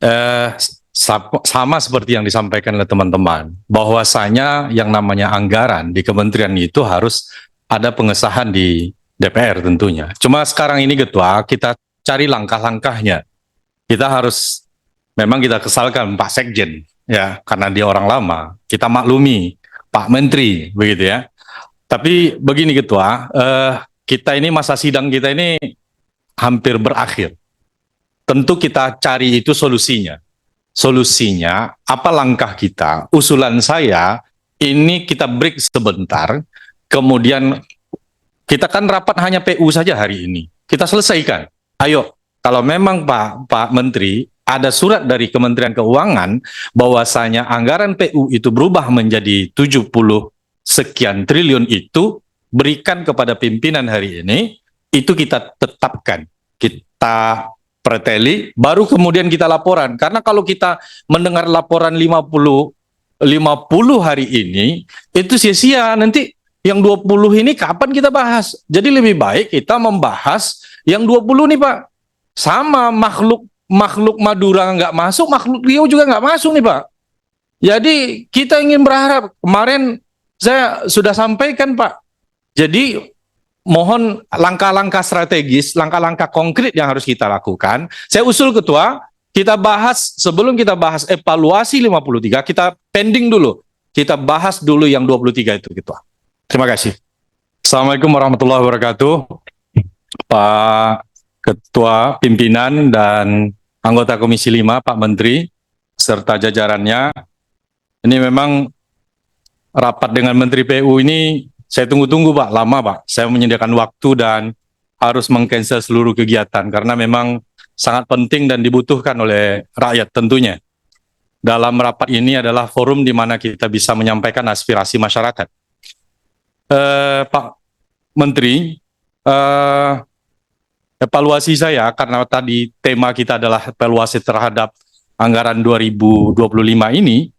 Eh, sama seperti yang disampaikan oleh teman-teman, bahwasanya yang namanya anggaran di kementerian itu harus ada pengesahan di DPR tentunya. Cuma sekarang ini Ketua, kita cari langkah-langkahnya. Kita harus, memang kita kesalkan Pak Sekjen, ya, karena dia orang lama. Kita maklumi Pak Menteri, begitu ya. Tapi begini Ketua, kita ini masa sidang kita ini hampir berakhir. Tentu kita cari itu solusinya. Solusinya, apa langkah kita? Usulan saya, ini kita break sebentar, kemudian kita kan rapat hanya PU saja hari ini. Kita selesaikan. Ayo, kalau memang Pak Menteri, ada surat dari Kementerian Keuangan bahwasanya anggaran PU itu berubah menjadi 70 sekian triliun itu, berikan kepada pimpinan hari ini, itu kita tetapkan. Kita preteli, baru kemudian kita laporan. Karena kalau kita mendengar laporan 50 hari ini, itu sia-sia. Nanti yang 20 ini kapan kita bahas? Jadi lebih baik kita membahas yang 20 nih Pak. Sama makhluk Madura nggak masuk, makhluk Riau juga nggak masuk nih Pak. Jadi kita ingin berharap, kemarin saya sudah sampaikan Pak. Jadi mohon langkah-langkah strategis, langkah-langkah konkret yang harus kita lakukan. Saya usul Ketua, kita bahas, sebelum kita bahas evaluasi 53, kita pending dulu. Kita bahas dulu yang 23 itu Ketua. Terima kasih. Assalamualaikum warahmatullahi wabarakatuh. Pak Ketua Pimpinan dan anggota Komisi 5, Pak Menteri, serta jajarannya. Ini memang rapat dengan Menteri PU ini saya tunggu-tunggu Pak, lama Pak. Saya menyediakan waktu dan harus meng-cancel seluruh kegiatan karena memang sangat penting dan dibutuhkan oleh rakyat tentunya. Dalam rapat ini adalah forum di mana kita bisa menyampaikan aspirasi masyarakat. Pak Menteri, evaluasi saya karena tadi tema kita adalah evaluasi terhadap anggaran 2025 ini,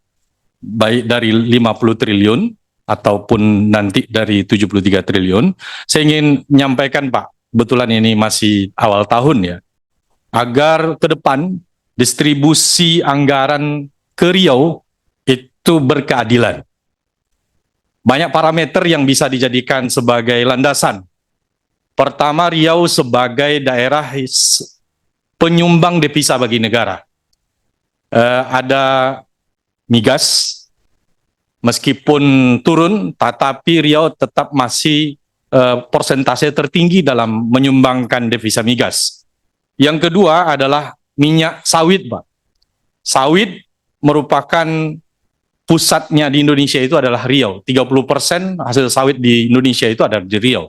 baik dari 50 triliun, ataupun nanti dari 73 triliun, saya ingin menyampaikan Pak, kebetulan ini masih awal tahun ya, agar ke depan distribusi anggaran ke Riau itu berkeadilan. Banyak parameter yang bisa dijadikan sebagai landasan. Pertama, Riau sebagai daerah penyumbang devisa bagi negara. Ada migas, meskipun turun, tetapi Riau tetap masih persentase tertinggi dalam menyumbangkan devisa migas. Yang kedua adalah minyak sawit, Pak. Sawit merupakan pusatnya di Indonesia itu adalah Riau. 30% hasil sawit di Indonesia itu ada di Riau.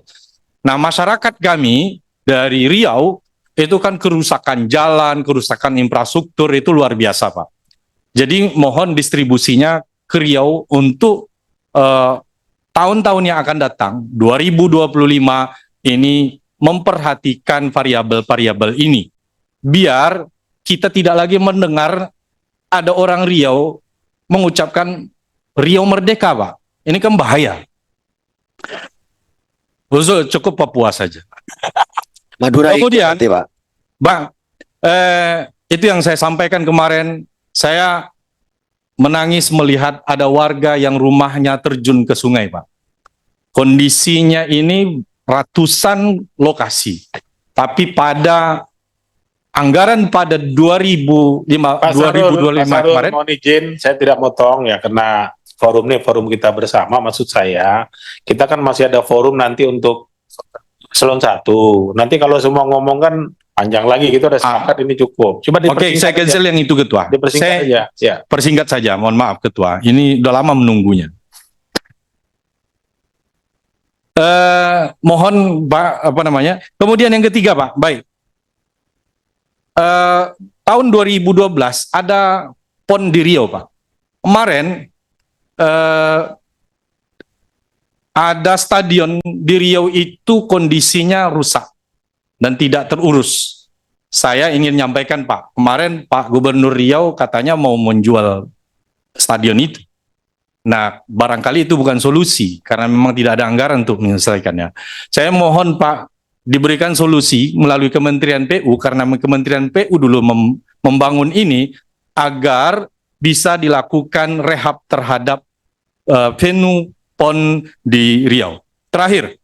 Nah, masyarakat kami dari Riau itu kan kerusakan jalan, kerusakan infrastruktur itu luar biasa, Pak. Jadi mohon distribusinya ke Riau untuk tahun-tahun yang akan datang, 2025 ini memperhatikan variabel-variabel ini. Biar kita tidak lagi mendengar ada orang Riau mengucapkan Riau merdeka, Pak. Ini kan bahaya. Cukup Papua saja. Madura kemudian, ikut, Pak. Bang, itu yang saya sampaikan kemarin, saya menangis melihat ada warga yang rumahnya terjun ke sungai, Pak. Kondisinya ini ratusan lokasi. Tapi pada anggaran pada 2025 kemarin, mohon izin, saya tidak motong ya, karena forum ini forum kita bersama. Maksud saya, kita kan masih ada forum nanti untuk Eselon 1. Nanti kalau semua ngomong kan panjang lagi, gitu ada sepakat ini cukup. Coba Oke, saya cancel yang itu Ketua. Dipersingkat aja. Ya. Persingkat saja, mohon maaf Ketua. Ini udah lama menunggunya. Mohon Pak, apa namanya? Kemudian yang ketiga Pak, baik. Tahun 2012 ada PON di Riau Pak. Kemarin ada stadion di Riau itu kondisinya rusak dan tidak terurus. Saya ingin menyampaikan Pak, kemarin Pak Gubernur Riau katanya mau menjual stadion itu. Nah, barangkali itu bukan solusi, karena memang tidak ada anggaran untuk menyelesaikannya. Saya mohon Pak, diberikan solusi melalui Kementerian PU, karena Kementerian PU dulu membangun ini, agar bisa dilakukan rehab terhadap venue PON di Riau. Terakhir,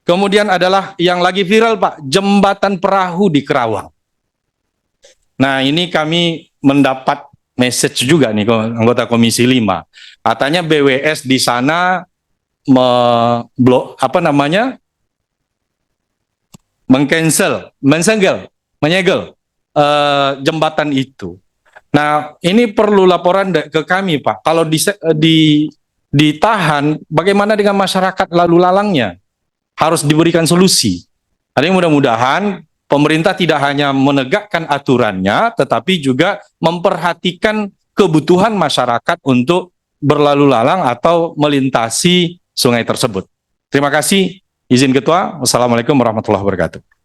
kemudian adalah yang lagi viral Pak, jembatan perahu di Kerawang. Nah ini kami mendapat message juga nih anggota Komisi 5. Katanya BWS di sana menyegel jembatan itu. Nah, ini perlu laporan ke kami, Pak. Kalau ditahan, bagaimana dengan masyarakat lalu lalangnya? Harus diberikan solusi. Jadi mudah-mudahan pemerintah tidak hanya menegakkan aturannya, tetapi juga memperhatikan kebutuhan masyarakat untuk berlalu lalang atau melintasi sungai tersebut. Terima kasih. Izin Ketua. Wassalamualaikum warahmatullahi wabarakatuh.